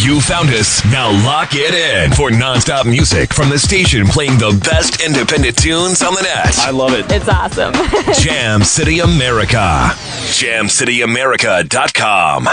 You found us. Now lock it in for nonstop music from the station playing the best independent tunes on the net. I love it. It's awesome. Jam City America. JamCityAmerica.com.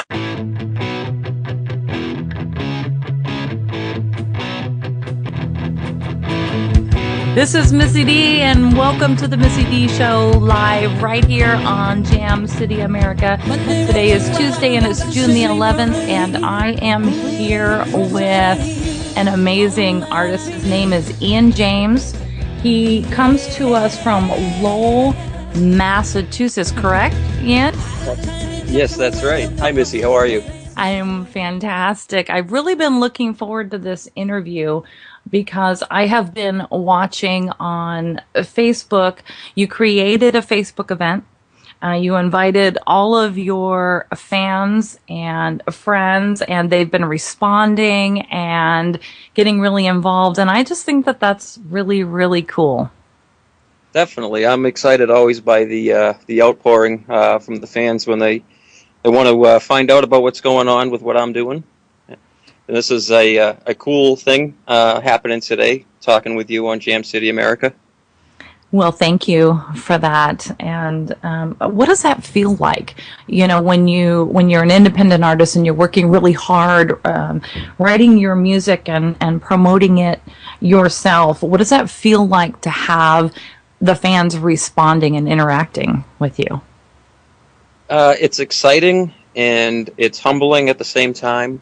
This is Missy D, and welcome to the Missy D Show live right here on Jam City America. Today is Tuesday, and it's June the 11th, and I am here with an amazing artist. His name is Ian James. He comes to us from Lowell, Massachusetts, correct, Ian? Yes, that's right. Hi, Missy. How are you? I am fantastic. I've really been looking forward to this interview because I have been watching on Facebook. You created a Facebook event. You invited all of your fans and friends, and they've been responding and getting really involved. And I just think that that's really, really cool. Definitely. I'm excited always by the outpouring from the fans when they want to find out about what's going on with what I'm doing. And this is a cool thing happening today, talking with you on Jam City America. Well, thank you for that. And what does that feel like? You know, when you're an independent artist and you're working really hard, writing your music and promoting it yourself, what does that feel like to have the fans responding and interacting with you? It's exciting and it's humbling at the same time.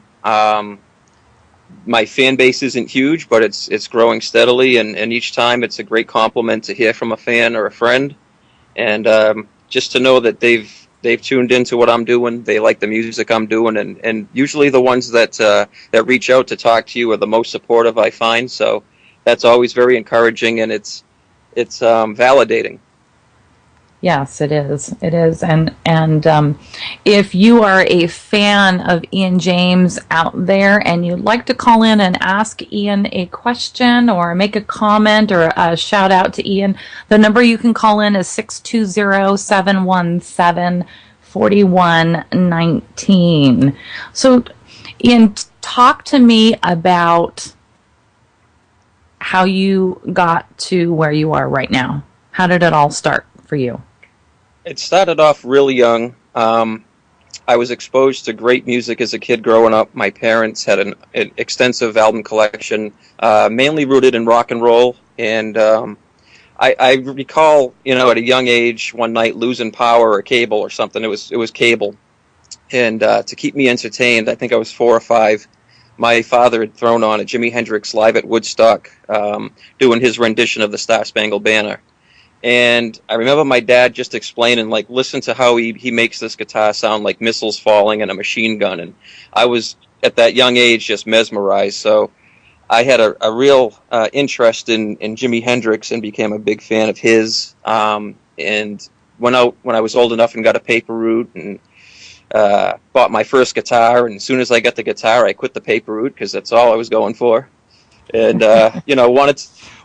My fan base isn't huge, but it's growing steadily, and each time it's a great compliment to hear from a fan or a friend, and just to know that they've tuned into what I'm doing, they like the music I'm doing, and usually the ones that reach out to talk to you are the most supportive, I find. So that's always very encouraging, and it's validating. Yes, it is. It is. And if you are a fan of Ian James out there and you'd like to call in and ask Ian a question or make a comment or a shout out to Ian, the number you can call in is 620-717-4119. So, Ian, talk to me about how you got to where you are right now. How did it all start for you? It started off really young. I was exposed to great music as a kid growing up. My parents had an extensive album collection, mainly rooted in rock and roll. And I recall, at a young age, one night losing power or cable or something. It was cable. And to keep me entertained, I think I was 4 or 5, my father had thrown on a Jimi Hendrix live at Woodstock, doing his rendition of the Star Spangled Banner. And I remember my dad just explaining, like, listen to how he makes this guitar sound like missiles falling and a machine gun. And I was, at that young age, just mesmerized. So I had a real interest in Jimi Hendrix and became a big fan of his. And went out when I was old enough and got a paper route and bought my first guitar. And as soon as I got the guitar, I quit the paper route because that's all I was going for. And,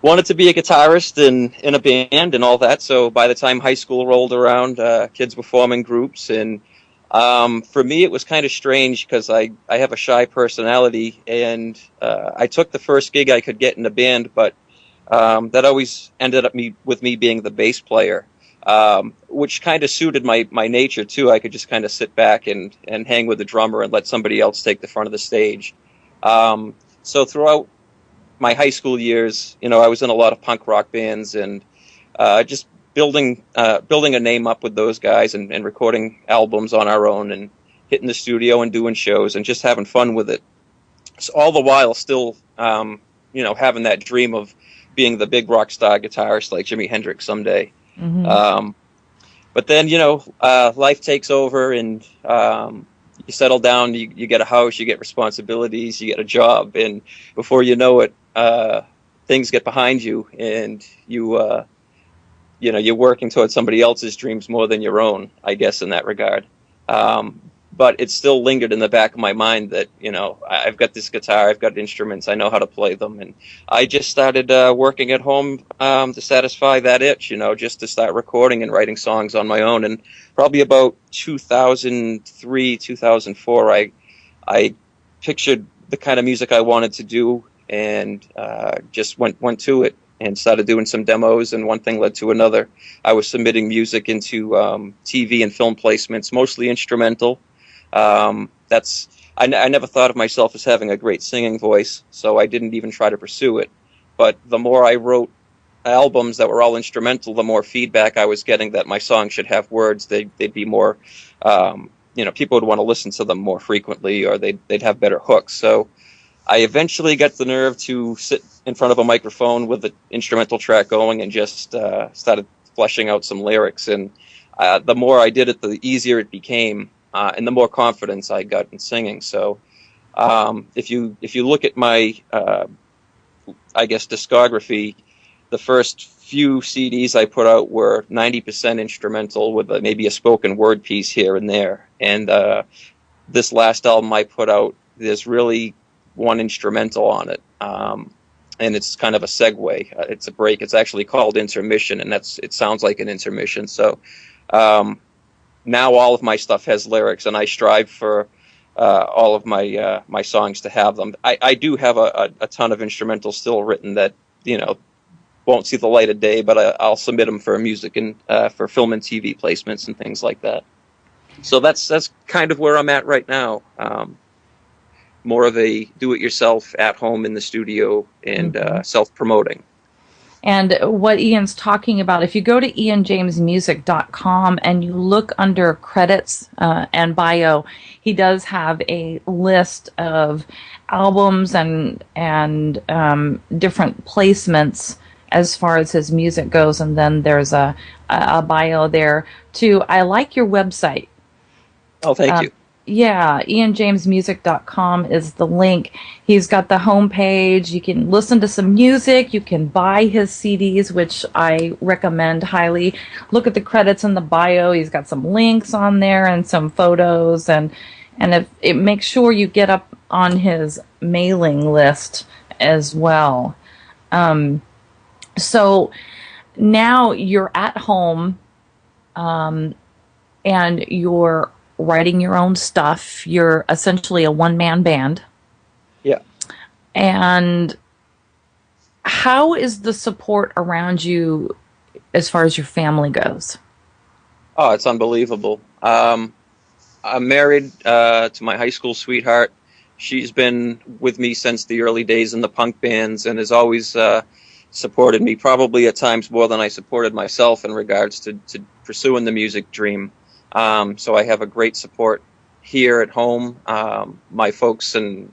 wanted to be a guitarist in a band and all that. So by the time high school rolled around, kids were forming groups. And for me, it was kind of strange because I have a shy personality. And I took the first gig I could get in a band, but that always ended up with me being the bass player, which kind of suited my nature, too. I could just kind of sit back and hang with the drummer and let somebody else take the front of the stage. So throughout my high school years, I was in a lot of punk rock bands and just building a name up with those guys and recording albums on our own and hitting the studio and doing shows and just having fun with it. So all the while still, having that dream of being the big rock star guitarist like Jimi Hendrix someday. Mm-hmm. But then, life takes over and you settle down, you get a house, you get responsibilities, you get a job, and before you know it, things get behind you, and you're working towards somebody else's dreams more than your own, I guess, in that regard. But it still lingered in the back of my mind that, I've got this guitar, I've got instruments, I know how to play them. And I just started working at home to satisfy that itch, just to start recording and writing songs on my own. And probably about 2003, 2004, I pictured the kind of music I wanted to do, and just went to it and started doing some demos, and one thing led to another. I was submitting music into TV and film placements, mostly instrumental. I never thought of myself as having a great singing voice, so I didn't even try to pursue it. But the more I wrote albums that were all instrumental, the more feedback I was getting that my songs should have words. They'd be more, people would want to listen to them more frequently, or they'd have better hooks. So I eventually got the nerve to sit in front of a microphone with the instrumental track going and just started fleshing out some lyrics. And the more I did it, the easier it became, and the more confidence I got in singing. So if you look at my, discography, the first few CDs I put out were 90% instrumental with maybe a spoken word piece here and there. And this last album I put out, there's really one instrumental on it. And it's kind of a segue. It's a break. It's actually called Intermission, and it sounds like an intermission. So now all of my stuff has lyrics, and I strive for all of my songs to have them. I do have a ton of instrumentals still written that, won't see the light of day, but I'll submit them for music and for film and TV placements and things like that. So that's kind of where I'm at right now. More of a do-it-yourself at home in the studio and self-promoting. And what Ian's talking about, if you go to ianjamesmusic.com and you look under credits and bio, he does have a list of albums and different placements as far as his music goes. And then there's a bio there too. I like your website. Oh, thank you. Yeah, ianjamesmusic.com is the link. He's got the homepage. You can listen to some music. You can buy his CDs, which I recommend highly. Look at the credits in the bio. He's got some links on there and some photos. And if it makes sure you get up on his mailing list as well. So now you're at home and you're writing your own stuff. You're essentially a one-man band. Yeah. And how is the support around you as far as your family goes? Oh, it's unbelievable. I'm married to my high school sweetheart. She's been with me since the early days in the punk bands and has always supported me, probably at times more than I supported myself in regards to pursuing the music dream. So I have a great support here at home. My folks and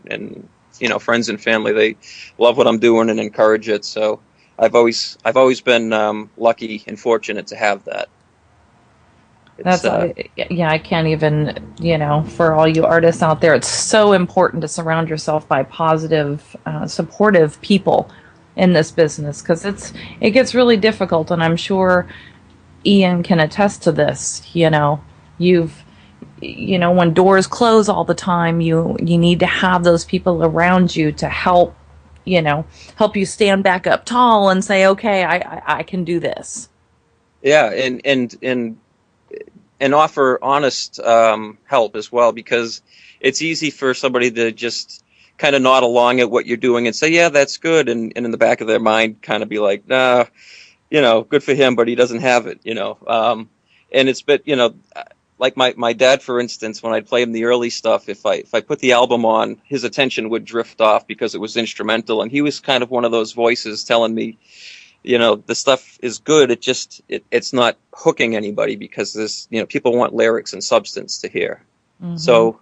friends and family, they love what I'm doing and encourage it. So I've always been lucky and fortunate to have that. I can't even, for all you artists out there, it's so important to surround yourself by positive, supportive people in this business, because it gets really difficult, and I'm sure Ian can attest to this. When doors close all the time, you need to have those people around you to help you stand back up tall and say, okay, I can do this. Yeah, and offer honest help as well, because it's easy for somebody to just kind of nod along at what you're doing and say, yeah, that's good, and in the back of their mind kind of be like, nah, good for him, but he doesn't have it, and it's been, like my dad, for instance, when I'd play him the early stuff, if I put the album on, his attention would drift off because it was instrumental, and he was kind of one of those voices telling me, the stuff is good, it's not hooking anybody, because this, people want lyrics and substance to hear. Mm-hmm. So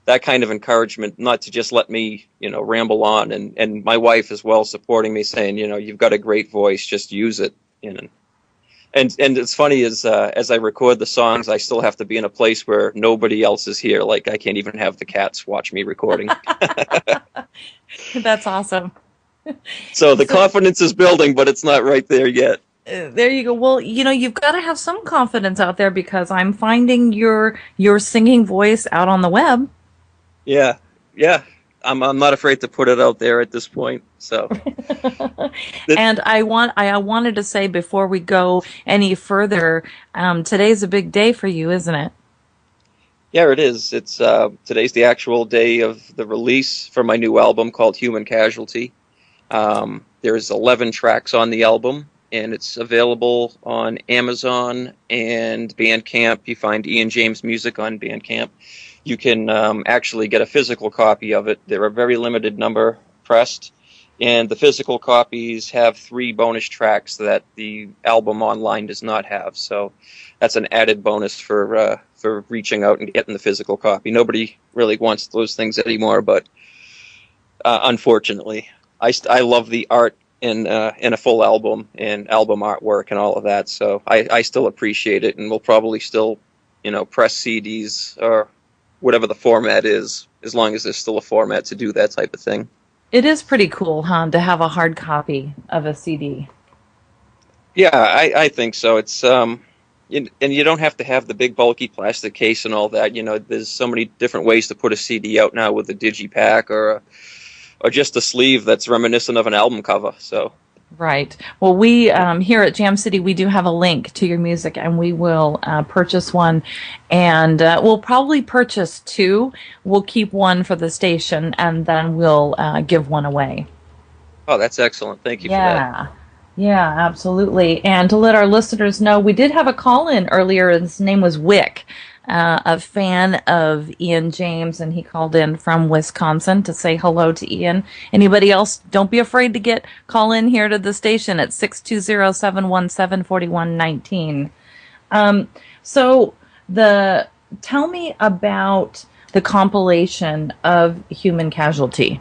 that kind of encouragement, not to just let me, ramble on, and my wife as well supporting me, saying, you've got a great voice, just use it, And it's funny, as I record the songs, I still have to be in a place where nobody else is here. Like, I can't even have the cats watch me recording. That's awesome. So the confidence is building, but it's not right there yet. There you go. Well, you've got to have some confidence out there, because I'm finding your singing voice out on the web. Yeah. I'm not afraid to put it out there at this point. So, and I wanted to say, before we go any further, today's a big day for you, isn't it? Yeah, it is. It's today's the actual day of the release for my new album called Human Casualty. There's 11 tracks on the album, and it's available on Amazon and Bandcamp. You find Ian James Music on Bandcamp. You can actually get a physical copy of it. There are very limited number pressed, and the physical copies have 3 bonus tracks that the album online does not have. So that's an added bonus for reaching out and getting the physical copy. Nobody really wants those things anymore, but unfortunately, I love the art in a full album and album artwork and all of that. So I still appreciate it, and we'll probably still, press CDs or whatever the format is, as long as there's still a format to do that type of thing. It is pretty cool, huh, to have a hard copy of a CD. Yeah, I think so. It's and you don't have to have the big bulky plastic case and all that. There's so many different ways to put a CD out now with a digipack or just a sleeve that's reminiscent of an album cover. So. Right. Well, we here at Jam City, we do have a link to your music, and we will purchase one, and we'll probably purchase 2. We'll keep one for the station, and then we'll give one away. Oh, that's excellent. Thank you for that. Yeah, absolutely. And to let our listeners know, we did have a call-in earlier. His name was Wick, a fan of Ian James, and he called in from Wisconsin to say hello to Ian. Anybody else, don't be afraid to call in here to the station at 620-717-4119. So tell me about the compilation of Human Casualty.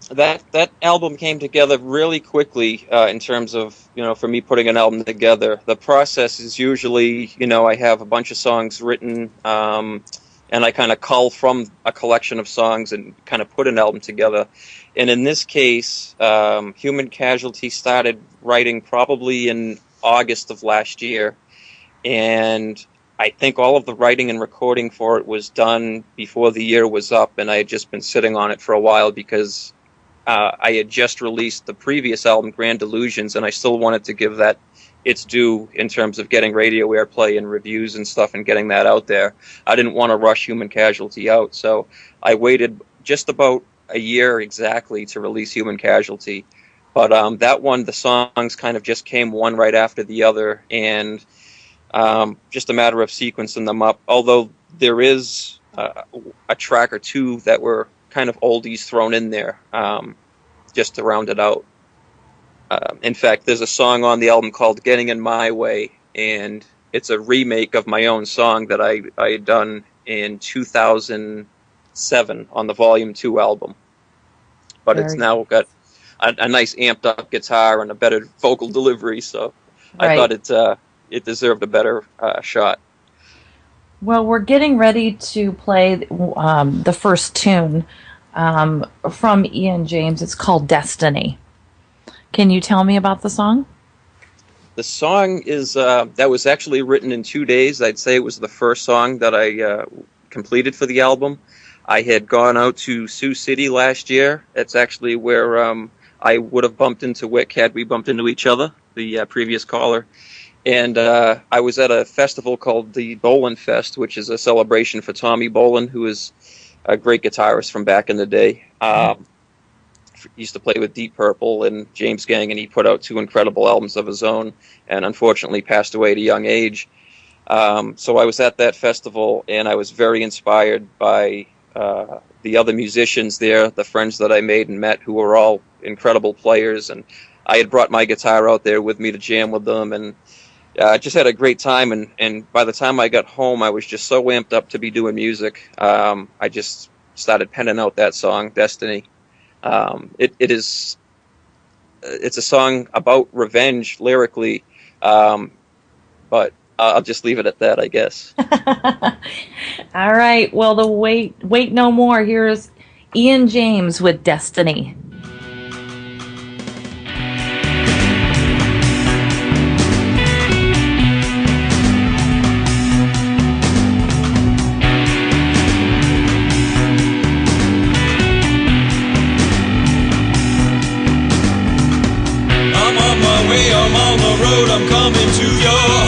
That album came together really quickly in terms of, for me putting an album together. The process is usually, I have a bunch of songs written and I kind of cull from a collection of songs and kind of put an album together. And in this case, Human Casualty started writing probably in August of last year. And I think all of the writing and recording for it was done before the year was up, and I had just been sitting on it for a while because I had just released the previous album, Grand Illusions, and I still wanted to give that its due in terms of getting radio airplay and reviews and stuff and getting that out there. I didn't want to rush Human Casualty out, so I waited just about a year exactly to release Human Casualty. But that one, the songs kind of just came one right after the other, and just a matter of sequencing them up, although there is a track or 2 that were kind of oldies thrown in there just to round it out. In fact, there's a song on the album called Getting in My Way, and it's a remake of my own song that I had done in 2007 on the Volume 2 album. But it's now got a nice amped up guitar and a better vocal delivery, so I thought it deserved a better shot. Well, we're getting ready to play the first tune from Ian James. It's called Destiny. Can you tell me about the song? The song is that was actually written in 2 days. I'd say it was the first song that I completed for the album. I had gone out to Sioux City last year. That's actually where I would have bumped into Wick had we bumped into each other, the previous caller. And I was at a festival called the Bolin Fest, which is a celebration for Tommy Bolin, who is a great guitarist from back in the day. He used to play with Deep Purple and James Gang, and he put out 2 incredible albums of his own, and unfortunately passed away at a young age. So I was at that festival, and I was very inspired by the other musicians there, the friends that I made and met, who were all incredible players, and I had brought my guitar out there with me to jam with them, and I just had a great time, and by the time I got home, I was just so amped up to be doing music. I just started penning out that song, Destiny. It's a song about revenge lyrically, but I'll just leave it at that, I guess. All right. Well, wait no more. Here's Ian James with Destiny. I'm on the road, I'm coming to your home.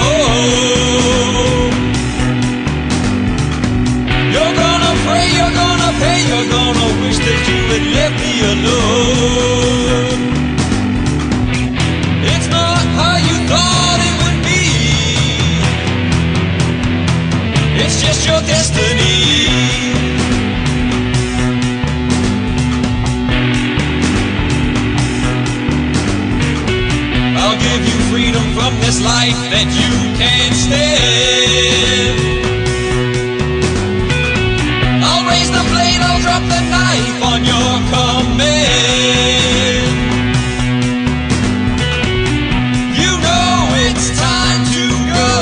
life that you can't stand. I'll raise the blade, I'll drop the knife on your command. You know it's time to go.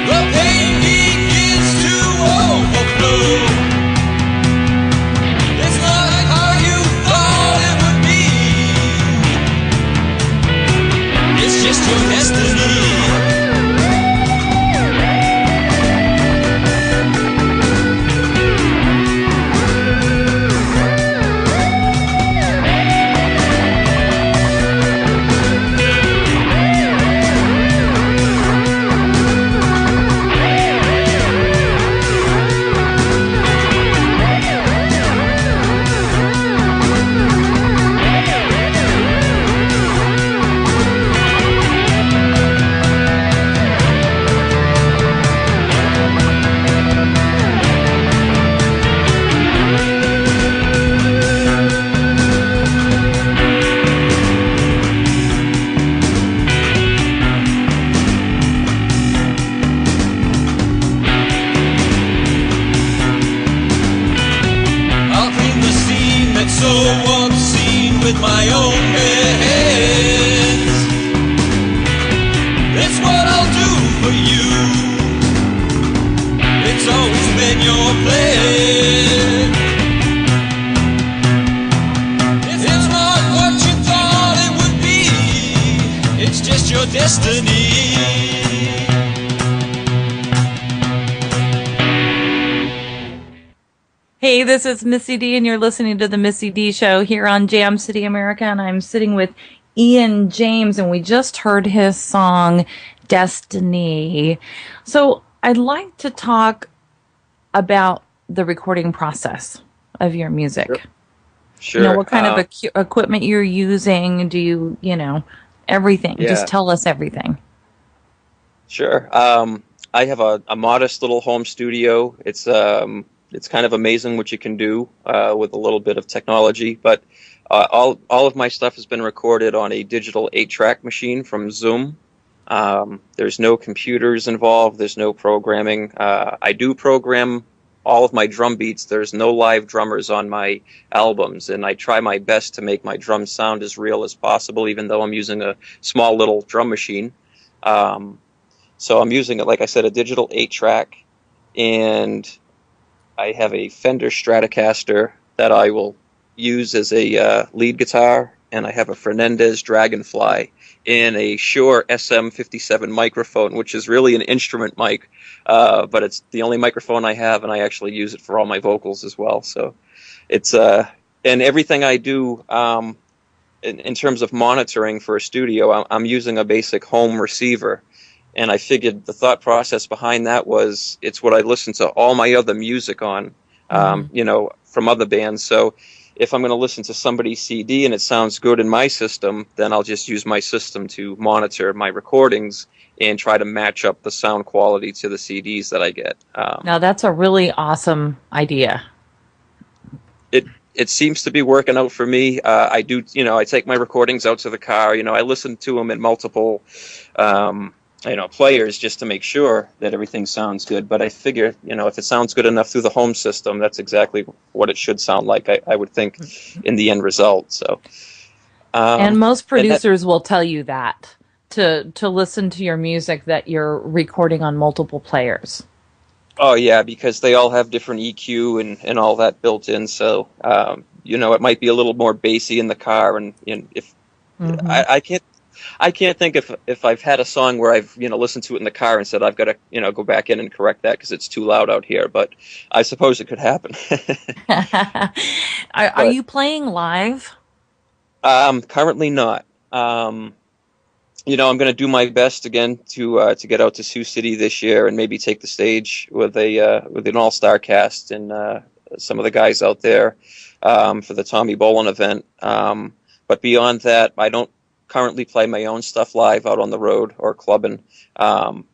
The pain begins to overflow. It's not how you thought it would be. It's just your destiny. So obscene with my own bare hands. That's what I'll do for you. It's always been your plan. It's not what you thought it would be. It's just your destiny. Hey, this is Missy D, and you're listening to the Missy D Show here on Jam City America, and I'm sitting with Ian James, and we just heard his song, Destiny. So I'd like to talk about the recording process of your music. Sure. You know, what kind of equipment you're using? Do you, everything? Yeah. Just tell us everything. Sure. I have a modest little home studio. It's kind of amazing what you can do with a little bit of technology, but all of my stuff has been recorded on a digital 8-track machine from Zoom. There's no computers involved. There's no programming. I do program all of my drum beats. There's no live drummers on my albums, and I try my best to make my drums sound as real as possible, even though I'm using a small little drum machine. So I'm using, like I said, a digital 8-track, and I have a Fender Stratocaster that I will use as a lead guitar, and I have a Fernandez Dragonfly and a Shure SM57 microphone, which is really an instrument mic, but it's the only microphone I have, and I actually use it for all my vocals as well. So it's and everything I do in terms of monitoring for a studio, I'm using a basic home receiver. And I figured the thought process behind that was it's what I listen to all my other music on, from other bands. So if I'm going to listen to somebody's CD and it sounds good in my system, then I'll just use my system to monitor my recordings and try to match up the sound quality to the CDs that I get. Now, that's a really awesome idea. It seems to be working out for me. I do, I take my recordings out to the car. I listen to them in multiple players just to make sure that everything sounds good. But I figure, if it sounds good enough through the home system, that's exactly what it should sound like, I would think, in the end result. So, and most producers will tell you that, to listen to your music, that you're recording on multiple players. Oh, yeah, because they all have different EQ and all that built in. So, it might be a little more bassy in the car. And if I can't think if I've had a song where I've listened to it in the car and said I've got to go back in and correct that because it's too loud out here. But I suppose it could happen. Are you playing live? Currently not. I'm going to do my best again to get out to Sioux City this year and maybe take the stage with an all-star cast and some of the guys out there for the Tommy Bolin event. But beyond that, I don't currently play my own stuff live out on the road or clubbing. When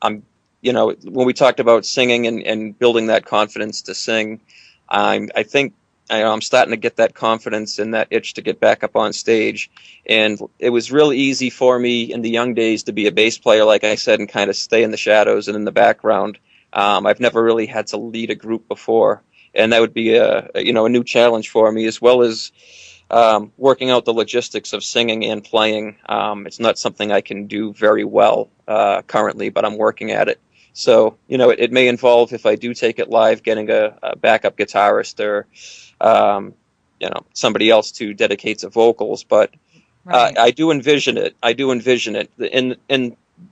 we talked about singing and building that confidence to sing, I think I'm starting to get that confidence and that itch to get back up on stage. And it was real easy for me in the young days to be a bass player, like I said, and kind of stay in the shadows and in the background. I've never really had to lead a group before, and that would be a new challenge for me, as well as working out the logistics of singing and playing. It's not something I can do very well currently, but I'm working at it. So, it may involve, if I do take it live, getting a backup guitarist or, somebody else to dedicate to vocals. But Right. I do envision it. And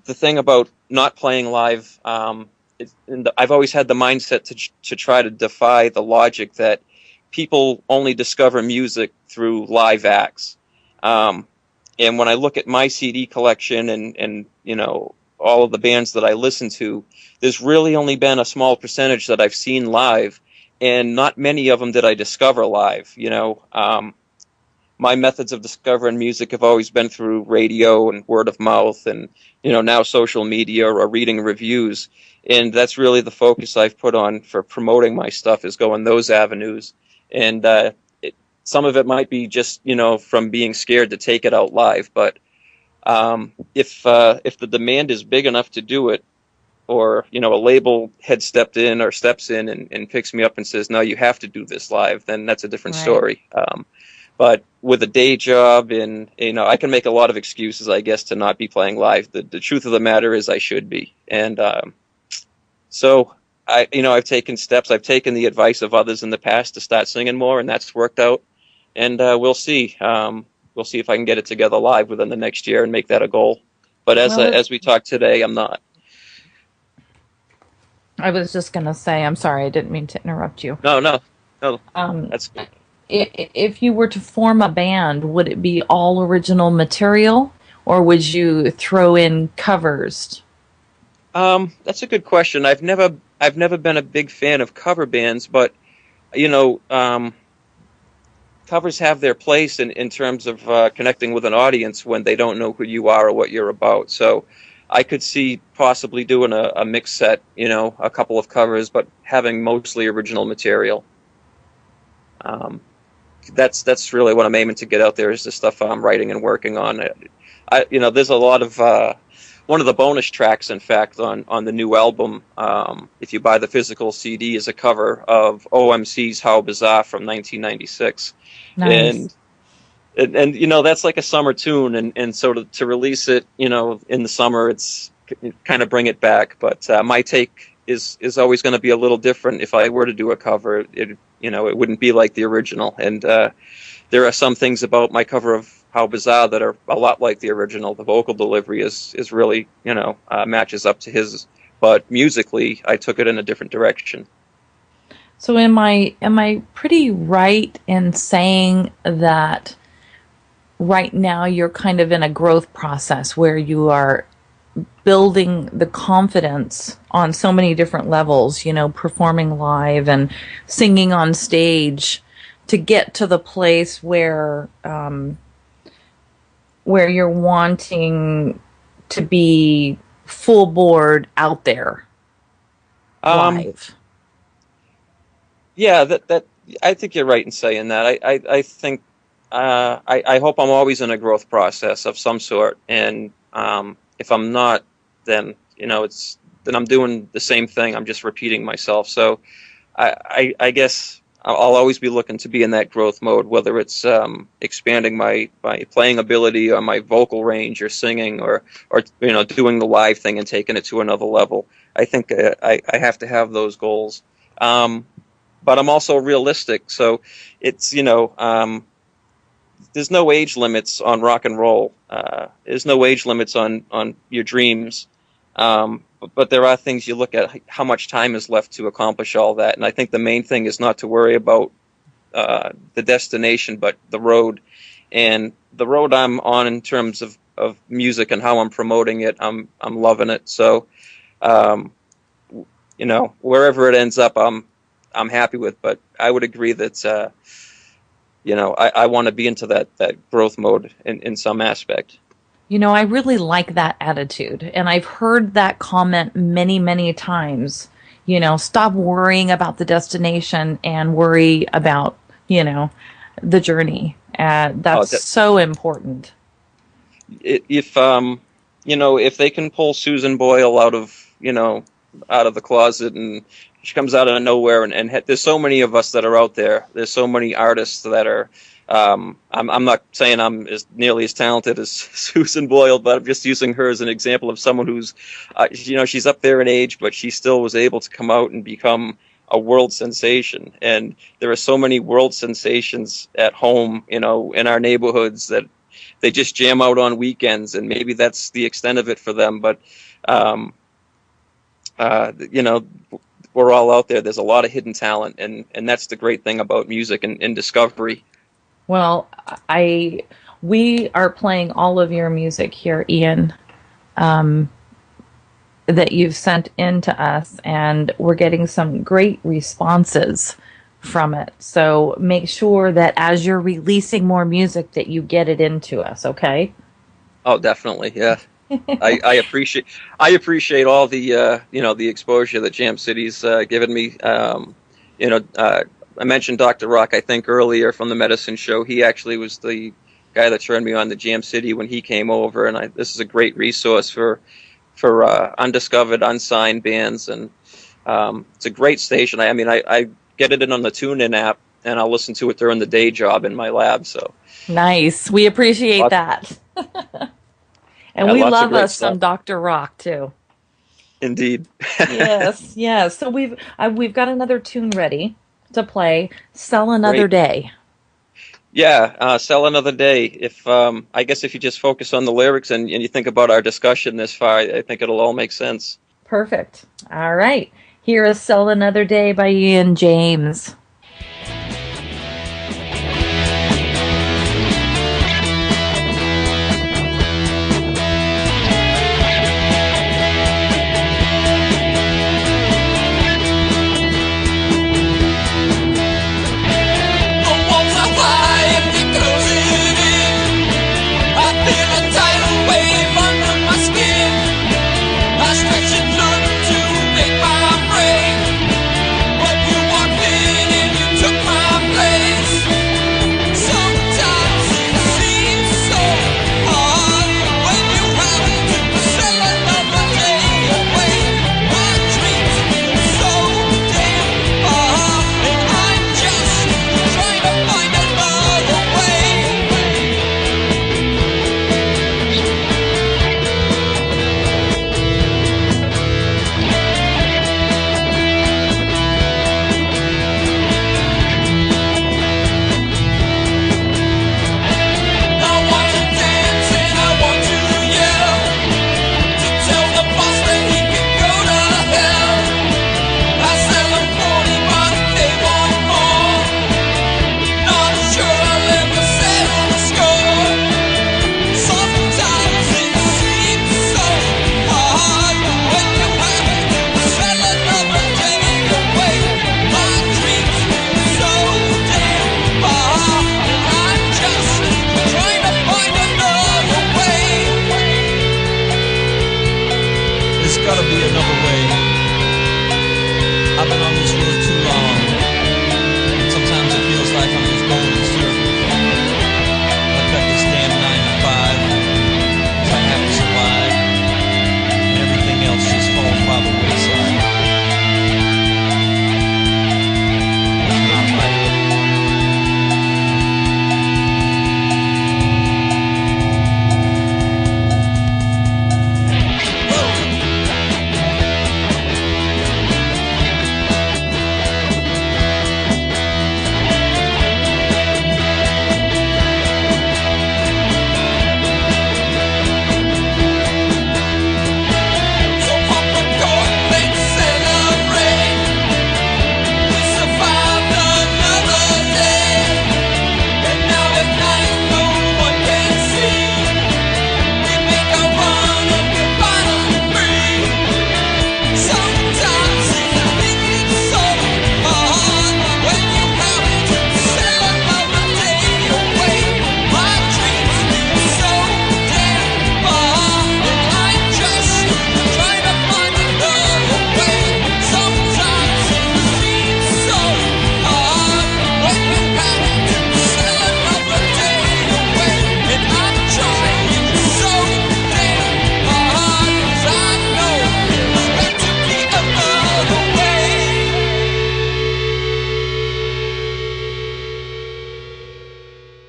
the thing about not playing live, I've always had the mindset to try to defy the logic that people only discover music through live acts. And when I look at my CD collection and all of the bands that I listen to, there's really only been a small percentage that I've seen live, and not many of them did I discover live. My methods of discovering music have always been through radio and word of mouth and, now social media or reading reviews. And that's really the focus I've put on for promoting my stuff, is going those avenues. And some of it might be just, from being scared to take it out live. But if the demand is big enough to do it, or, a label head steps in and picks me up and says, no, you have to do this live, then that's a different story. But with a day job and, I can make a lot of excuses, I guess, to not be playing live. The truth of the matter is I should be. And so I've taken steps. I've taken the advice of others in the past to start singing more, and that's worked out. And we'll see. We'll see if I can get it together live within the next year and make that a goal. But as we talk today, I'm not. I was just going to say, I'm sorry, I didn't mean to interrupt you. No. That's good. If you were to form a band, would it be all original material, or would you throw in covers? That's a good question. I've never been a big fan of cover bands, but covers have their place in terms of connecting with an audience when they don't know who you are or what you're about. So I could see possibly doing a mix set, a couple of covers, but having mostly original material. That's really what I'm aiming to get out there, is the stuff I'm writing and working on. There's a lot of one of the bonus tracks, in fact, on the new album, if you buy the physical CD, is a cover of OMC's How Bizarre from 1996. Nice. And that's like a summer tune, and so to release it, in the summer, it's kind of bring it back. But my take is always going to be a little different. If I were to do a cover, it wouldn't be like the original. And there are some things about my cover of How Bizarre that are a lot like the original. The vocal delivery is really, matches up to his, but musically, I took it in a different direction. So am I pretty right in saying that right now you're kind of in a growth process where you are building the confidence on so many different levels, performing live and singing on stage, to get to the place where you're wanting to be full board out there live? Yeah, that I think you're right in saying that. I think I hope I'm always in a growth process of some sort, and if I'm not, then then I'm doing the same thing. I'm just repeating myself. So I guess I'll always be looking to be in that growth mode, whether it's expanding my playing ability or my vocal range or singing or doing the live thing and taking it to another level. I think I have to have those goals. But I'm also realistic, so it's there's no age limits on rock and roll. There's no age limits on your dreams. But there are things you look at, how much time is left to accomplish all that. And I think the main thing is not to worry about the destination, but the road. And the road I'm on in terms of music and how I'm promoting it, I'm loving it. So, wherever it ends up, I'm happy with. But I would agree that, I want to be into that growth mode in some aspect. I really like that attitude. And I've heard that comment many, many times. Stop worrying about the destination and worry about the journey. That's so important. If if they can pull Susan Boyle out of the closet, and she comes out of nowhere, and there's so many of us that are out there. There's so many artists that are. I'm not saying I'm nearly as talented as Susan Boyle, but I'm just using her as an example of someone who's, she's up there in age, but she still was able to come out and become a world sensation. And there are so many world sensations at home, in our neighborhoods that they just jam out on weekends, and maybe that's the extent of it for them. But, we're all out there. There's a lot of hidden talent, and that's the great thing about music and discovery. Well, we are playing all of your music here, Ian, that you've sent in to us, and we're getting some great responses from it. So make sure that as you're releasing more music that you get it into us, okay? Oh, definitely, yeah. I appreciate all the the exposure that Jam City's given me. I mentioned Dr. Rock, I think, earlier from the Medicine Show. He actually was the guy that turned me on to Jam City when he came over, and this is a great resource for undiscovered, unsigned bands, and it's a great station. I get it in on the TuneIn app, and I'll listen to it during the day job in my lab. So nice. We appreciate that. And we love us some Dr. Rock too. Indeed. Yes. So we've got another tune ready to play. Sell Another Day. Yeah, Sell Another Day. If I guess if you just focus on the lyrics and you think about our discussion this far, I think it'll all make sense. Perfect. All right. Here is Sell Another Day by Ian James. Took my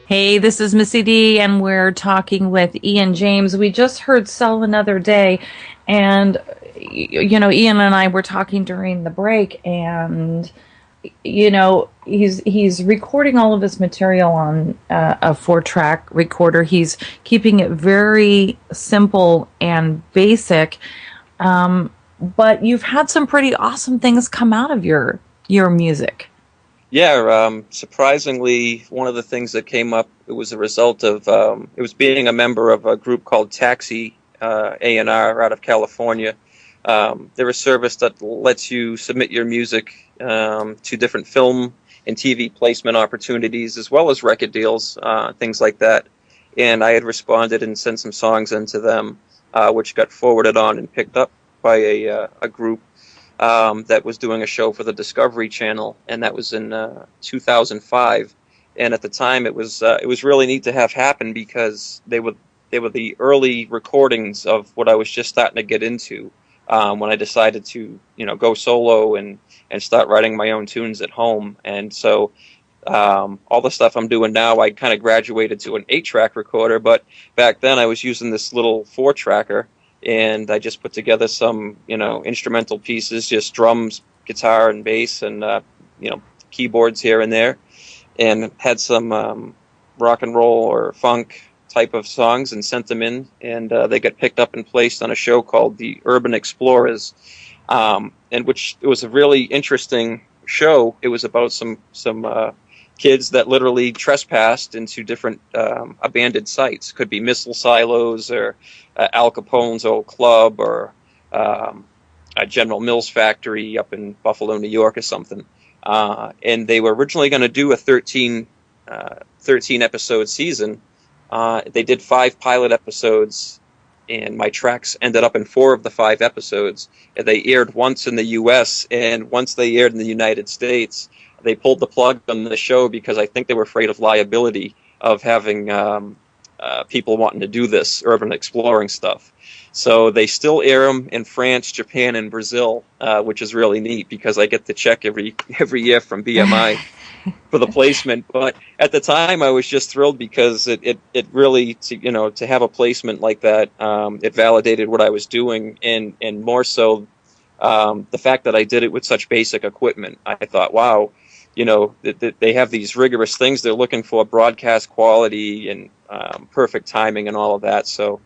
Hey, this is Missy D, and we're talking with Ian James. We just heard Sell Another Day, and, Ian and I were talking during the break, and, he's recording all of his material on a 4-track recorder. He's keeping it very simple and basic, but you've had some pretty awesome things come out of your music. Yeah, surprisingly, one of the things that came up, it was a result of, it was being a member of a group called Taxi A&R out of California. They're a service that lets you submit your music to different film and TV placement opportunities, as well as record deals, things like that. And I had responded and sent some songs into them, which got forwarded on and picked up by a group that was doing a show for the Discovery Channel, and that was in 2005. And at the time, it was really neat to have happen because they were the early recordings of what I was just starting to get into when I decided to go solo and start writing my own tunes at home. And so all the stuff I'm doing now, I kind of graduated to an 8-track recorder, but back then I was using this little 4-tracker. And I just put together some, instrumental pieces, just drums, guitar, and bass, and keyboards here and there, and had some rock and roll or funk type of songs and sent them in, and they got picked up and placed on a show called the Urban Explorers, and which it was a really interesting show. It was about some kids that literally trespassed into different abandoned sites. Could be missile silos or Al Capone's old club or a General Mills factory up in Buffalo, New York or something. And they were originally going to do a 13 episode season. They did 5 pilot episodes, and my tracks ended up in 4 of the 5 episodes. And they aired once in the U.S., and once they aired in the United States, they pulled the plug on the show because I think they were afraid of liability of having people wanting to do this urban exploring stuff. So they still air them in France, Japan, and Brazil, which is really neat because I get the check every year from BMI for the placement. But at the time, I was just thrilled because it really to have a placement like that, it validated what I was doing, and more so the fact that I did it with such basic equipment. I thought, wow. They have these rigorous things they're looking for, broadcast quality and perfect timing and all of that. So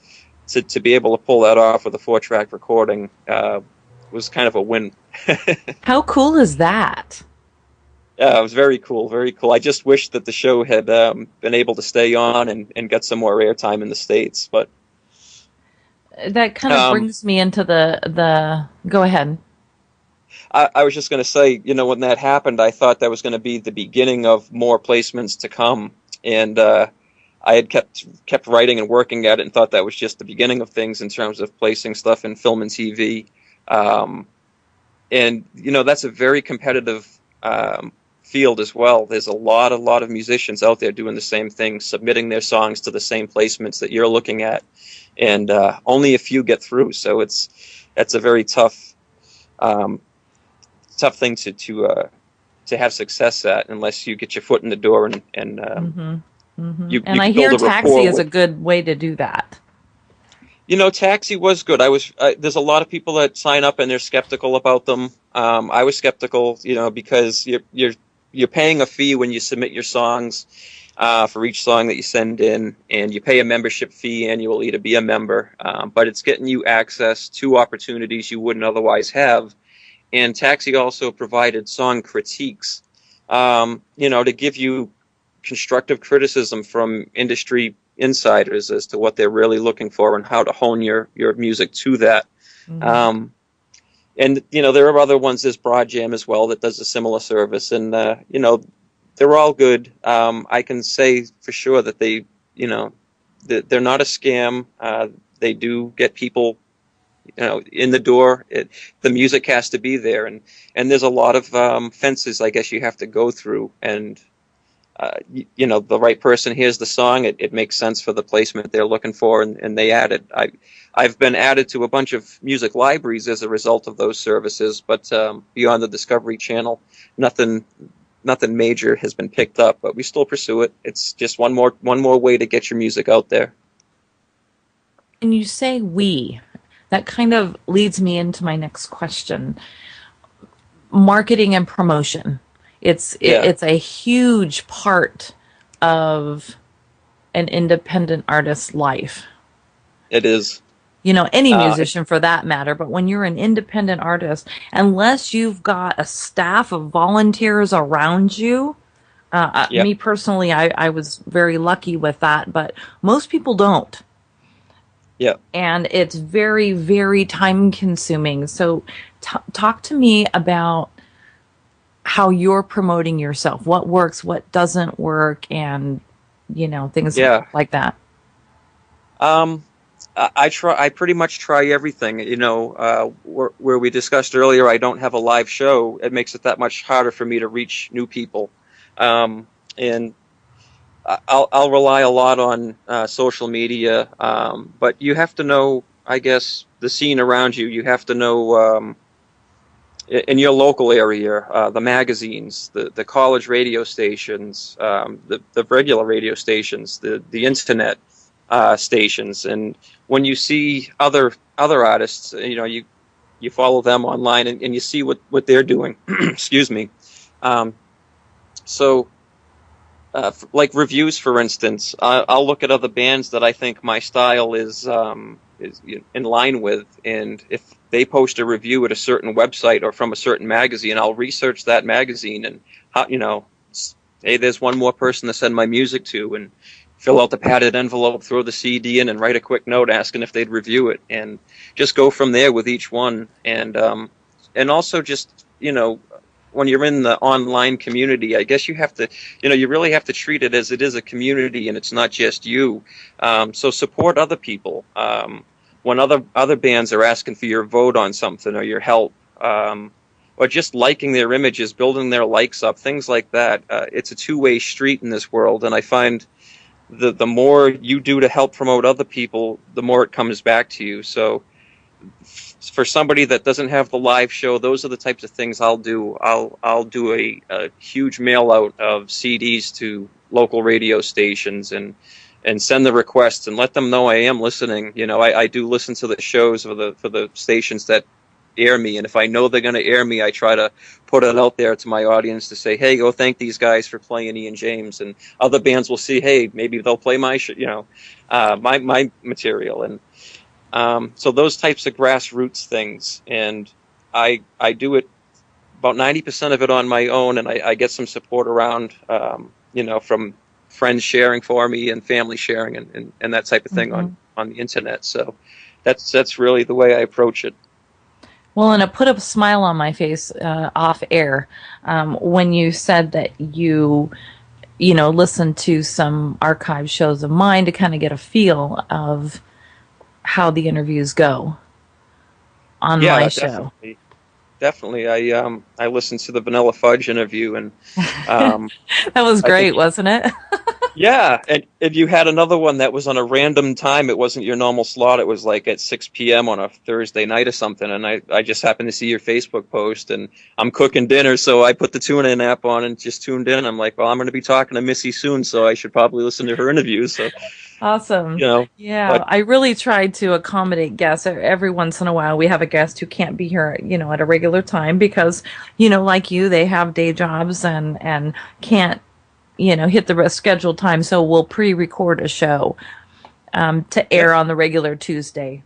to be able to pull that off with a 4-track recording was kind of a win. How cool is that? Yeah, it was very cool, very cool. I just wish that the show had been able to stay on and get some more airtime in the States. But that kind of brings me into the go ahead. I was just going to say, when that happened, I thought that was going to be the beginning of more placements to come. And I had kept writing and working at it and thought that was just the beginning of things in terms of placing stuff in film and TV. And that's a very competitive field as well. There's a lot of musicians out there doing the same thing, submitting their songs to the same placements that you're looking at. And only a few get through. So that's a very tough thing to have success at unless you get your foot in the door and you I hear Taxi is a good way to do that. Taxi was good. There's a lot of people that sign up and they're skeptical about them. I was skeptical, because you're paying a fee when you submit your songs for each song that you send in, and you pay a membership fee annually to be a member. But it's getting you access to opportunities you wouldn't otherwise have. And Taxi also provided song critiques, to give you constructive criticism from industry insiders as to what they're really looking for and how to hone your music to that. Mm-hmm. And there are other ones. There's Broad Jam as well that does a similar service, and they're all good. I can say for sure that they're not a scam. They do get people in the door. The music has to be there, and there's a lot of fences I guess you have to go through, and the right person hears the song, it makes sense for the placement they're looking for, and they add it. I've been added to a bunch of music libraries as a result of those services, but beyond the Discovery Channel, nothing nothing major has been picked up, but we still pursue it. It's just one more way to get your music out there. And you say we. That kind of leads me into my next question. Marketing and promotion. It's a huge part of an independent artist's life. It is. You know, any musician for that matter, but when you're an independent artist, unless you've got a staff of volunteers around you, me personally, I was very lucky with that, but most people don't. Yeah. And it's very, very time consuming. So talk to me about how you're promoting yourself, what works, what doesn't work, and, you know, things like that. I pretty much try everything. You know, where we discussed earlier, I don't have a live show. It makes it that much harder for me to reach new people. And I'll rely a lot on social media. But you have to know, I guess, the scene around you. You have to know in your local area, the magazines, the college radio stations, the regular radio stations, the internet stations. And when you see other artists, you know, you follow them online and you see what they're doing. Excuse me. Like reviews, for instance, I'll look at other bands that I think my style is in line with, and if they post a review at a certain website or from a certain magazine, I'll research that magazine and hey, there's one more person to send my music to, and fill out the padded envelope, throw the CD in, and write a quick note asking if they'd review it, and just go from there with each one. And also just, you know, when you're in the online community, I guess you have to, you know, you really have to treat it as it is a community and it's not just you. So support other people. When other bands are asking for your vote on something or your help, or just liking their images, building their likes up, things like that. It's a two-way street in this world, and I find the more you do to help promote other people, the more it comes back to you. So for somebody that doesn't have the live show, those are the types of things I'll do. I'll do a huge mail out of CDs to local radio stations and send the requests and let them know I am listening. You know, I do listen to the shows for the stations that air me, and if I know they're going to air me, I try to put it out there to my audience to say, hey, go thank these guys for playing Ian James, and other bands will see, hey, maybe they'll play my my material. And so those types of grassroots things, and I do it about 90% of it on my own, and I get some support around, from friends sharing for me and family sharing and that type of thing on the internet. So that's really the way I approach it. Well, and it put a smile on my face off air when you said that you listened to some archive shows of mine to kind of get a feel of how the interviews go on my show. Definitely. I listened to the Vanilla Fudge interview, and that was great, wasn't it? Yeah, and you had another one that was on a random time. It wasn't your normal slot. It was like at 6 p.m. on a Thursday night or something, and I just happened to see your Facebook post, and I'm cooking dinner, so I put the TuneIn app on and just tuned in. I'm like, well, I'm going to be talking to Missy soon, so I should probably listen to her interviews. So awesome. Yeah, I really tried to accommodate guests. Every once in a while we have a guest who can't be here, at a regular time because, like you, they have day jobs and can't, hit the scheduled time. So we'll pre-record a show to air on the regular Tuesday.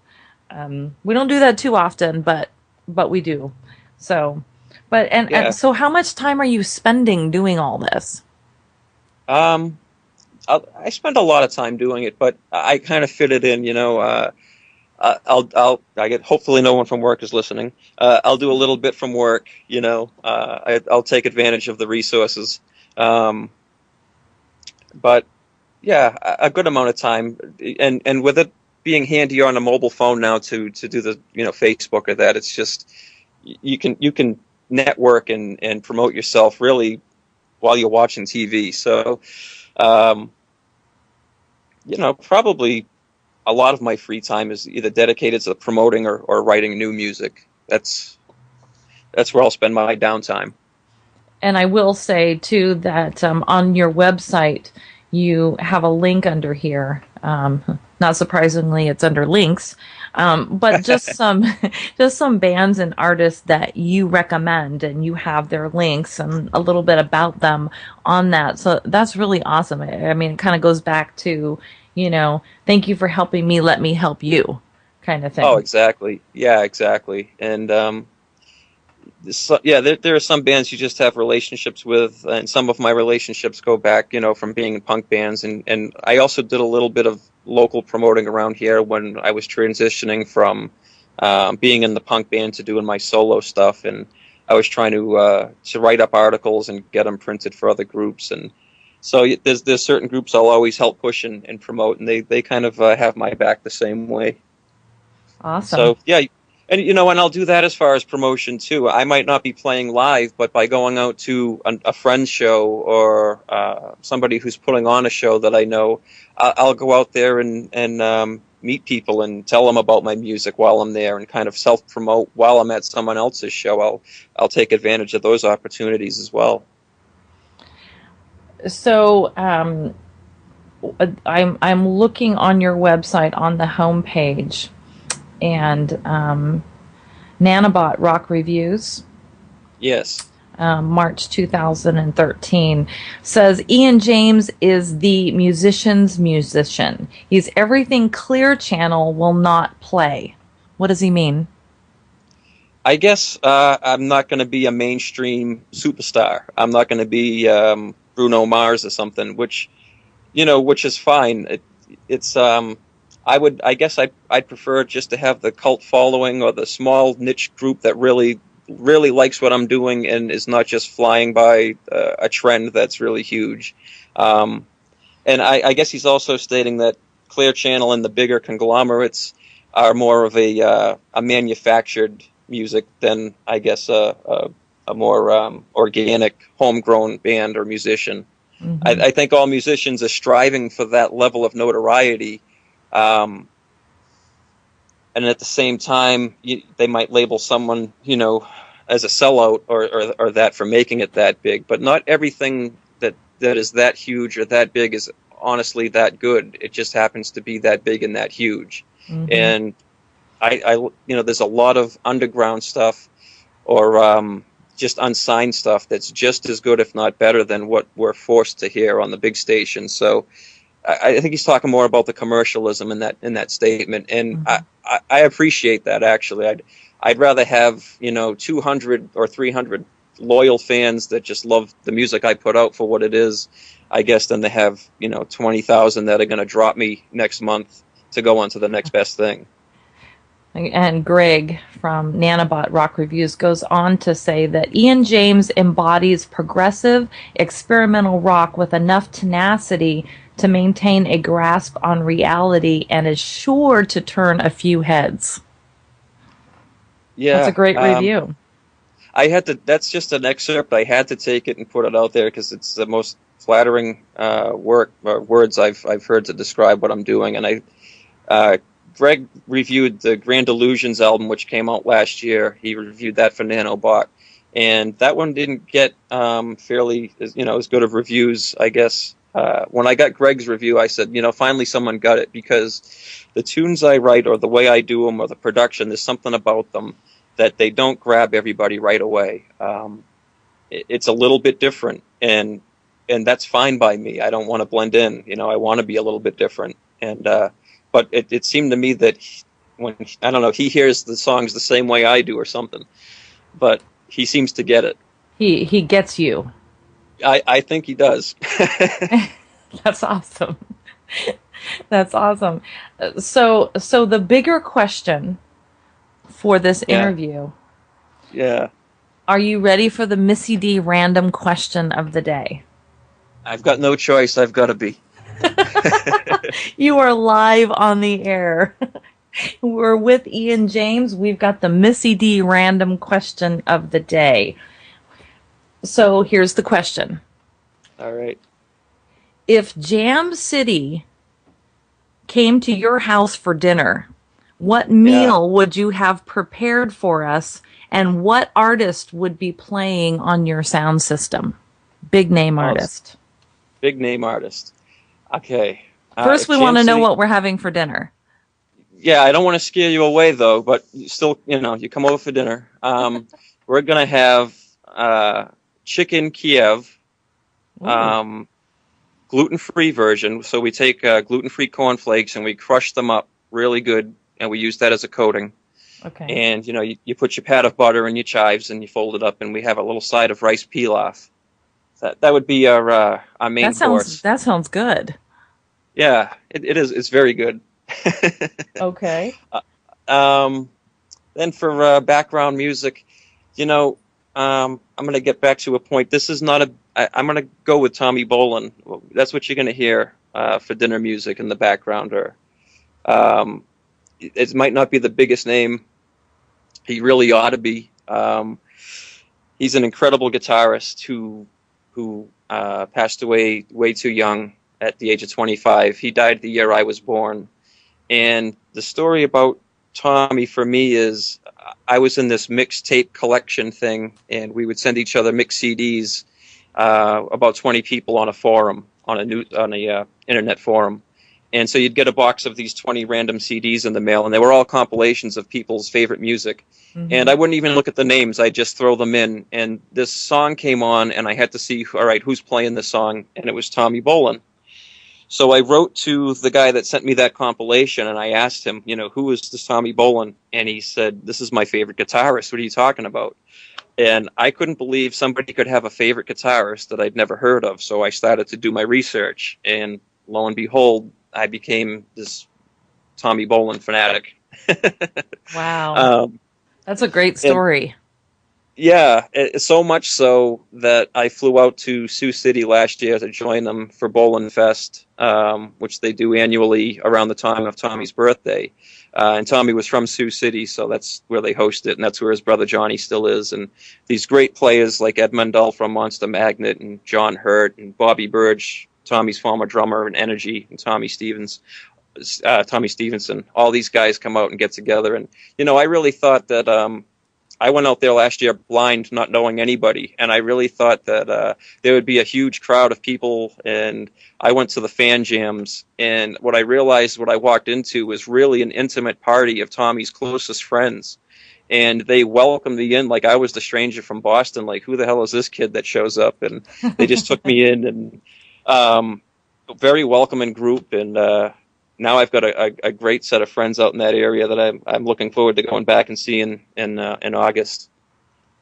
We don't do that too often, but we do. So, and so how much time are you spending doing all this? I spend a lot of time doing it, but I kind of fit it in, hopefully no one from work is listening. I'll do a little bit from work, I'll take advantage of the resources. But yeah, a good amount of time, and with it being handy on a mobile phone now to do the, Facebook or that, it's just, you can network and promote yourself really while you're watching TV. So, probably a lot of my free time is either dedicated to promoting or writing new music. That's where I'll spend my downtime. And I will say, too, that on your website, you have a link under here. Not surprisingly, it's under links. But just some just some bands and artists that you recommend, and you have their links and a little bit about them on that. So that's really awesome. I mean, it kind of goes back to, thank you for helping me, let me help you kind of thing. Oh, exactly. Yeah, exactly. And there are some bands you just have relationships with, and some of my relationships go back, from being in punk bands, and I also did a little bit of local promoting around here when I was transitioning from being in the punk band to doing my solo stuff, and I was trying to write up articles and get them printed for other groups, and so there's certain groups I'll always help push and promote, and they kind of have my back the same way. Awesome. So yeah. And, and I'll do that as far as promotion, too. I might not be playing live, but by going out to a friend's show or somebody who's putting on a show that I know, I'll go out there and meet people and tell them about my music while I'm there and kind of self-promote while I'm at someone else's show. I'll take advantage of those opportunities as well. So I'm looking on your website on the homepage. And Nanobot Rock Reviews. Yes. March 2013 says Ian James is the musician's musician. He's everything Clear Channel will not play. What does he mean? I guess I'm not going to be a mainstream superstar. I'm not going to be Bruno Mars or something, which is fine. I guess I'd prefer just to have the cult following or the small niche group that really likes what I'm doing and is not just flying by a trend that's really huge. And I guess he's also stating that Clear Channel and the bigger conglomerates are more of a manufactured music than, I guess, a more organic, homegrown band or musician. Mm-hmm. I think all musicians are striving for that level of notoriety. And at the same time, they might label someone, as a sellout or that for making it that big. But not everything that is that huge or that big is honestly that good. It just happens to be that big and that huge. Mm-hmm. And I there's a lot of underground stuff or just unsigned stuff that's just as good, if not better, than what we're forced to hear on the big stations. So I think he's talking more about the commercialism in that statement, and mm-hmm. I appreciate that. Actually, I'd rather have 200 or 300 loyal fans that just love the music I put out for what it is, I guess, than to have 20,000 that are going to drop me next month to go on to the next best thing. And Greg from Nanobot Rock Reviews goes on to say that Ian James embodies progressive experimental rock with enough tenacity to maintain a grasp on reality and is sure to turn a few heads. Yeah, that's a great review. That's just an excerpt. I had to take it and put it out there because it's the most flattering words I've heard to describe what I'm doing. And Greg reviewed the Grand Illusions album, which came out last year. He reviewed that for Nanobot, and that one didn't get fairly as good of reviews, I guess. When I got Greg's review, I said, finally someone got it, because the tunes I write or the way I do them or the production, there's something about them that they don't grab everybody right away. It's a little bit different, and that's fine by me. I don't want to blend in. I want to be a little bit different. And but it seemed to me that he hears the songs the same way I do or something, but he seems to get it. He gets you. I think he does. That's awesome. That's awesome. So the bigger question for this interview. Yeah. Are you ready for the Missy D random question of the day? I've got no choice. I've got to be. You are live on the air. We're with Ian James. We've got the Missy D random question of the day. So here's the question. All right. If Jam City came to your house for dinner, What Yeah. meal would you have prepared for us, and what artist would be playing on your sound system? Big name Oh, it's artist. big name artist. Okay. First, If we want to know Chancey, what we're having for dinner. yeah, I don't want to scare you away though, but you still, you come over for dinner. We're gonna have chicken Kiev, Ooh, gluten-free version. So we take gluten-free cornflakes and we crush them up really good, and we use that as a coating. okay. And you put your pat of butter and your chives, and you fold it up, and we have a little side of rice pilaf. That would be our main course. That sounds good. Yeah, it is. It's very good. Okay. Um, then for background music, I'm going to get back to a point. This is not I'm going to go with Tommy Bolin. That's what you're going to hear for dinner music in the background. Or it might not be the biggest name. He really ought to be. He's an incredible guitarist who passed away way too young at the age of 25. He died the year I was born. And the story about Tommy for me is I was in this mixtape collection thing, and we would send each other mix CDs, about 20 people on a forum, on a internet forum. And so you'd get a box of these 20 random CDs in the mail, and they were all compilations of people's favorite music. Mm-hmm. And I wouldn't even look at the names. I'd just throw them in. And this song came on, and I had to see, all right, who's playing this song? And it was Tommy Bolin. So I wrote to the guy that sent me that compilation, and I asked him, who is this Tommy Bolin? And he said, this is my favorite guitarist. What are you talking about? And I couldn't believe somebody could have a favorite guitarist that I'd never heard of. So I started to do my research, and lo and behold, I became this Tommy Bolin fanatic. Wow. That's a great story. Yeah, so much so that I flew out to Sioux City last year to join them for Bolin Fest, which they do annually around the time of Tommy's birthday. And Tommy was from Sioux City, so that's where they host it, and that's where his brother Johnny still is. And these great players like Ed Mundell from Monster Magnet, and John Hurt, and Bobby Burge, Tommy's former drummer, and Energy, and Tommy Stevenson. All these guys come out and get together. And, I really thought that I went out there last year blind, not knowing anybody, and I really thought that there would be a huge crowd of people, and I went to the fan jams, and what I realized what I walked into was really an intimate party of Tommy's closest friends, and they welcomed me in like I was the stranger from Boston, like, who the hell is this kid that shows up? And they just took me in, and very welcoming group, and now I've got a great set of friends out in that area that I'm looking forward to going back and seeing in August.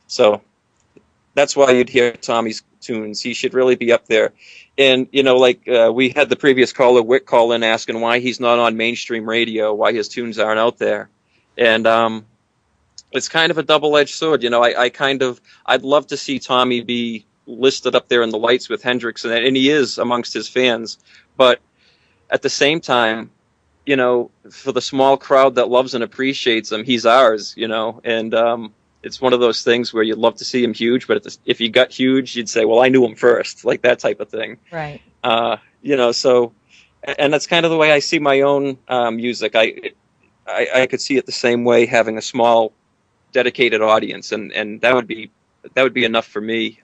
So that's why you'd hear Tommy's tunes. He should really be up there. And, we had the previous caller, Wick, call in asking why he's not on mainstream radio, why his tunes aren't out there. And it's kind of a double-edged sword. I'd love to see Tommy be listed up there in the lights with Hendrix, and he is amongst his fans. But at the same time, for the small crowd that loves and appreciates him, he's ours, and it's one of those things where you'd love to see him huge, but if he got huge, you'd say, well, I knew him first, like that type of thing. Right. So, and that's kind of the way I see my own music. I could see it the same way, having a small, dedicated audience, and that would be enough for me.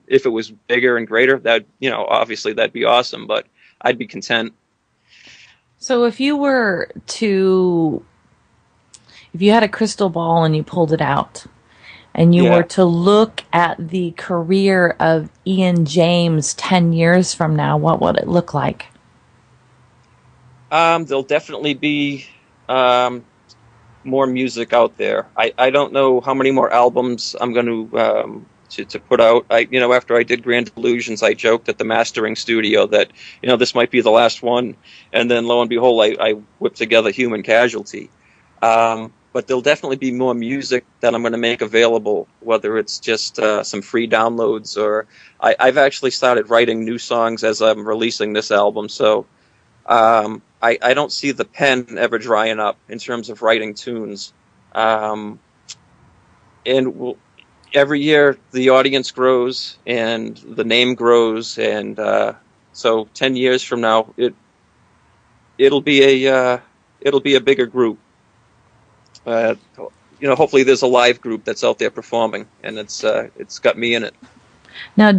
If it was bigger and greater, that obviously that'd be awesome, but I'd be content. So if you had a crystal ball and you pulled it out and you were to look at the career of Ian James 10 years from now, what would it look like? There'll definitely be more music out there. I don't know how many more albums I'm going to put out. After I did Grand Illusions, I joked at the mastering studio that, this might be the last one. And then lo and behold, I whipped together Human Casualty. But there'll definitely be more music that I'm going to make available, whether it's just some free downloads or I've actually started writing new songs as I'm releasing this album. So I don't see the pen ever drying up in terms of writing tunes. Every year the audience grows and the name grows, and so 10 years from now it'll be a bigger group. hopefully there's a live group that's out there performing, and it's got me in it. Now,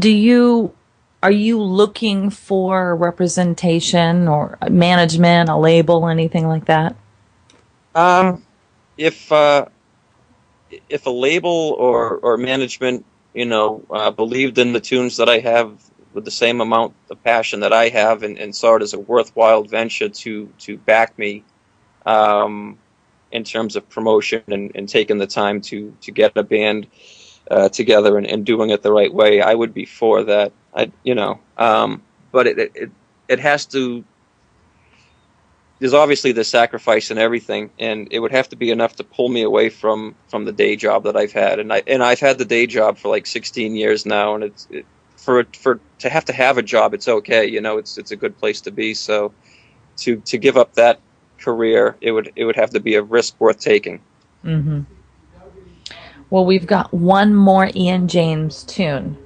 are you looking for representation or management, a label, anything like that? If a label or management, believed in the tunes that I have with the same amount of passion that I have, and saw it as a worthwhile venture to back me, in terms of promotion and taking the time to get a band together and doing it the right way, I would be for that. But it has to. There's obviously the sacrifice and everything, and it would have to be enough to pull me away from the day job that I've had, and I've had the day job for like 16 years now, and to have a job, it's okay, it's a good place to be. So to give up that career, it would have to be a risk worth taking. Mm-hmm. Well, we've got one more Ian James tune,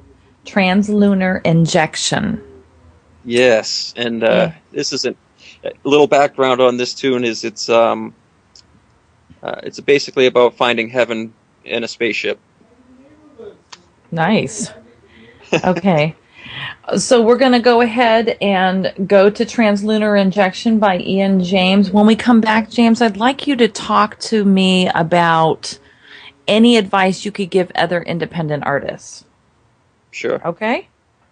Translunar Injection. Yes, and this is a little background on this tune. Is it's basically about finding heaven in a spaceship. Nice. Okay. So we're going to go ahead and go to Translunar Injection by Ian James. When we come back, James, I'd like you to talk to me about any advice you could give other independent artists. Sure. Okay?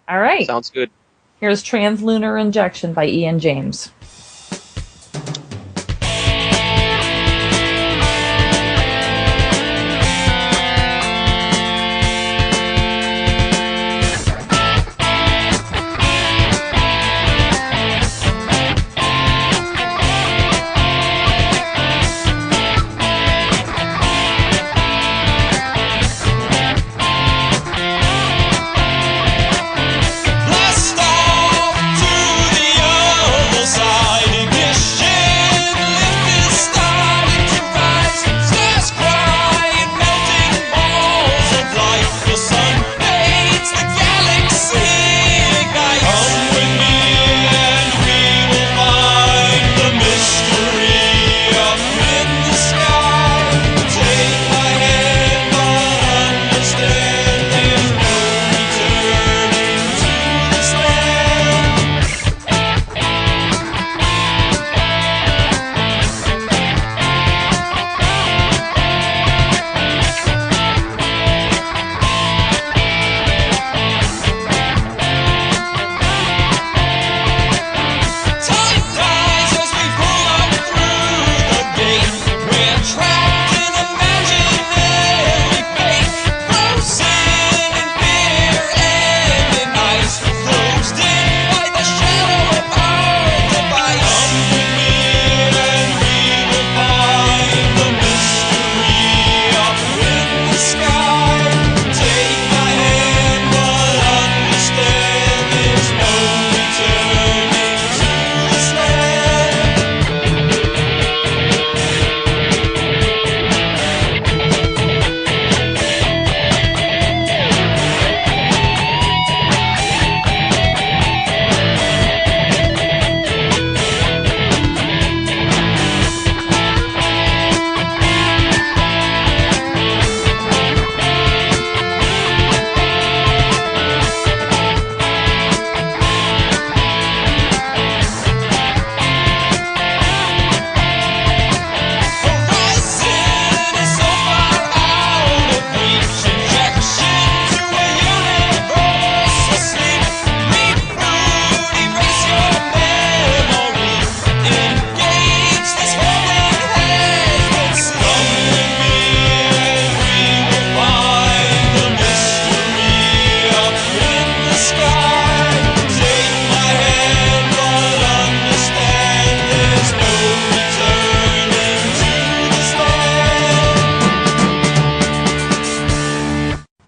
All right. Sounds good. Here's Translunar Injection by Ian James. Blast off to the other side.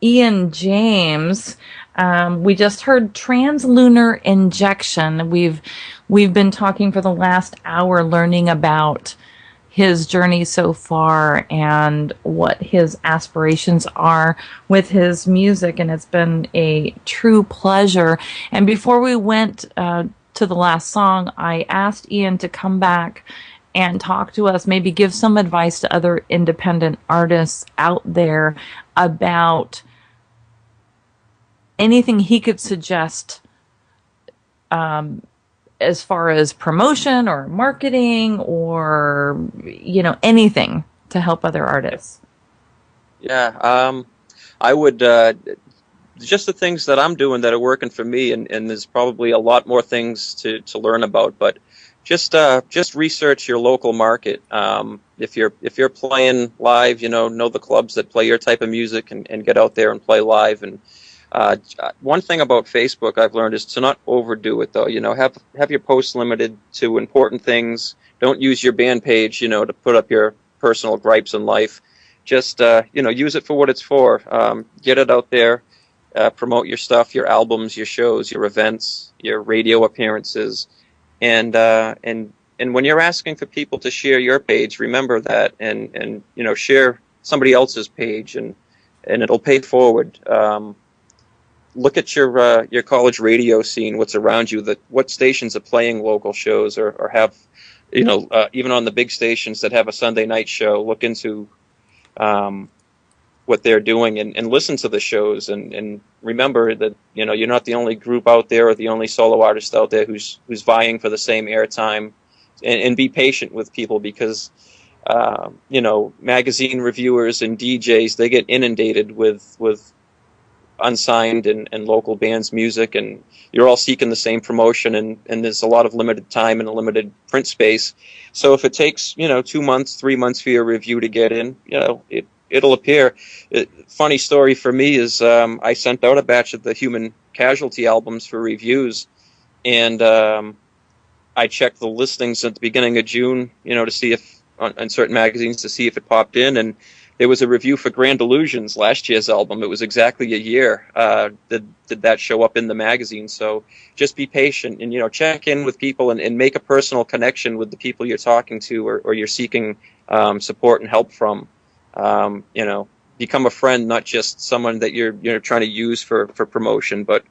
Ian James. We just heard Translunar Injection. We've been talking for the last hour learning about his journey so far and what his aspirations are with his music, and it's been a true pleasure. And before we went to the last song, I asked Ian to come back and talk to us, maybe give some advice to other independent artists out there about anything he could suggest as far as promotion or marketing or, anything to help other artists. Yeah, I would just the things that I'm doing that are working for me, and there's probably a lot more things to learn about, but just research your local market. If you're playing live, know the clubs that play your type of music, and get out there and play live. And one thing about Facebook I've learned is to not overdo it, though. Have your posts limited to important things. Don't use your band page, to put up your personal gripes in life. Just use it for what it's for. Get it out there. Promote your stuff, your albums, your shows, your events, your radio appearances, and when you're asking for people to share your page, remember that, and share somebody else's page, and it'll pay forward. Look at your college radio scene, what's around you, what stations are playing local shows, or have, even on the big stations that have a Sunday night show. Look into what they're doing, and listen to the shows, and remember that you're not the only group out there or the only solo artist out there who's vying for the same airtime, and be patient with people, because magazine reviewers and DJs, they get inundated with unsigned and local bands' music, and you're all seeking the same promotion, and there's a lot of limited time and a limited print space. So if it takes 2 months, 3 months for your review to get in, it'll appear. Funny story for me is I sent out a batch of the Human Casualty albums for reviews, and I checked the listings at the beginning of June, to see if on certain magazines, to see if it popped in, and there was a review for Grand Illusions, last year's album. It was exactly a year did that show up in the magazine. So just be patient, and check in with people, and make a personal connection with the people you're talking to, or you're seeking support and help from. Become a friend, not just someone that you're trying to use for promotion, but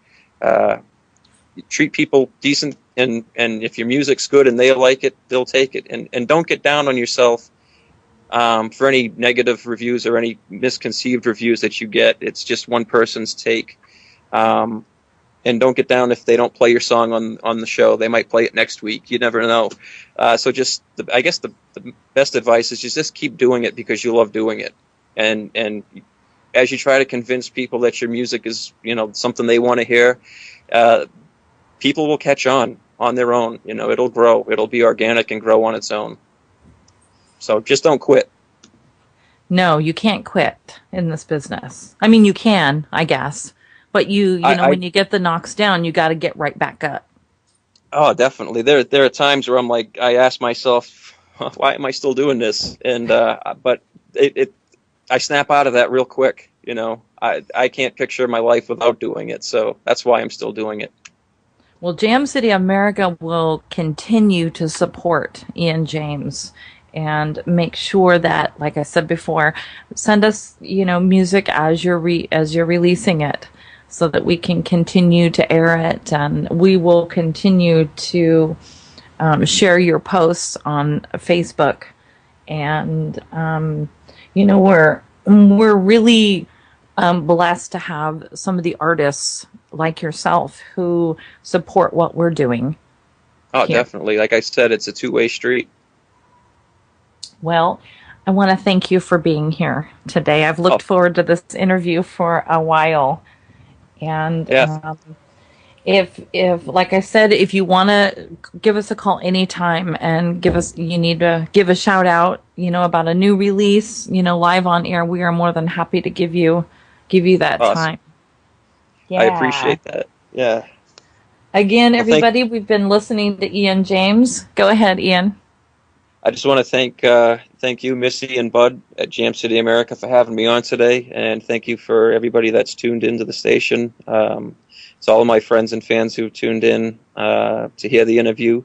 treat people decent, and if your music's good and they like it, they'll take it, and don't get down on yourself for any negative reviews or any misconceived reviews that you get. It's just one person's take, and don't get down if they don't play your song on the show. They might play it next week. You never know. So I guess the best advice is just keep doing it because you love doing it. And as you try to convince people that your music is, something they want to hear, people will catch on their own. It'll grow. It'll be organic and grow on its own. So just don't quit. No, you can't quit in this business. I mean, you can, I guess. But when you get the knocks down, you got to get right back up. Oh, definitely. There are times where I'm like, I ask myself, why am I still doing this? And but I snap out of that real quick. I can't picture my life without doing it, so that's why I'm still doing it. Well, Jam City America will continue to support Ian James and make sure that, like I said before, send us music as you're releasing it, so that we can continue to air it, and we will continue to share your posts on Facebook. And we're really blessed to have some of the artists like yourself who support what we're doing. Oh, here. Definitely. Like I said, it's a two-way street. Well, I want to thank you for being here today. I've looked forward to this interview for a while. And yes. If like I said, if you want to give us a call anytime and you need to give a shout out, about a new release, live on air, we are more than happy to give you that awesome. time. Yeah. I appreciate that. Yeah. Again, everybody, we've been listening to Ian James. Go ahead, Ian. I just want to thank you, Missy and Bud at Jam City America, for having me on today, and thank you for everybody that's tuned into the station. It's all of my friends and fans who tuned in to hear the interview.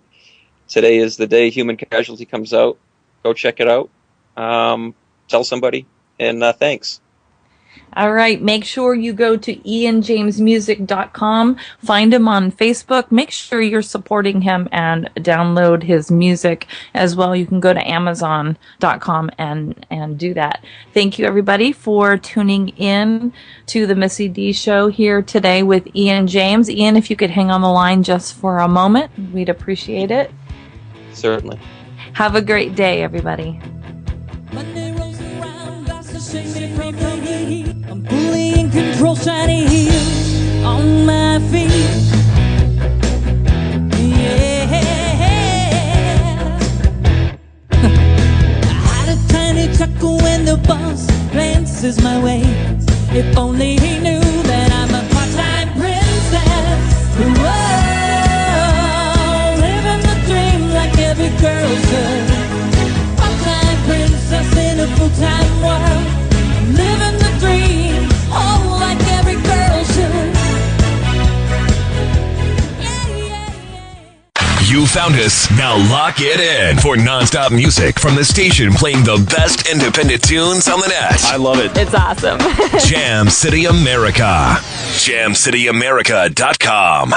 Today is the day Human Casualty comes out. Go check it out. Tell somebody, and thanks. All right. Make sure you go to ianjamesmusic.com. Find him on Facebook. Make sure you're supporting him and download his music as well. You can go to amazon.com and do that. Thank you, everybody, for tuning in to the Missy D show here today with Ian James. Ian, if you could hang on the line just for a moment, we'd appreciate it. Certainly. Have a great day, everybody. Monday rolls around, got to shake me from the heat. I'm fully in control, shiny heels on my feet. Yeah. I had a tiny chuckle when the boss glances my way. If only he knew that I'm a part-time princess. Whoa, living the dream like every girl should. Part-time princess in a full-time world. Living the dream, oh, like every girl should. Yeah, yeah, yeah. You found us. Now lock it in for nonstop music from the station playing the best independent tunes on the net. I love it. It's awesome. Jam City America. JamCityAmerica.com.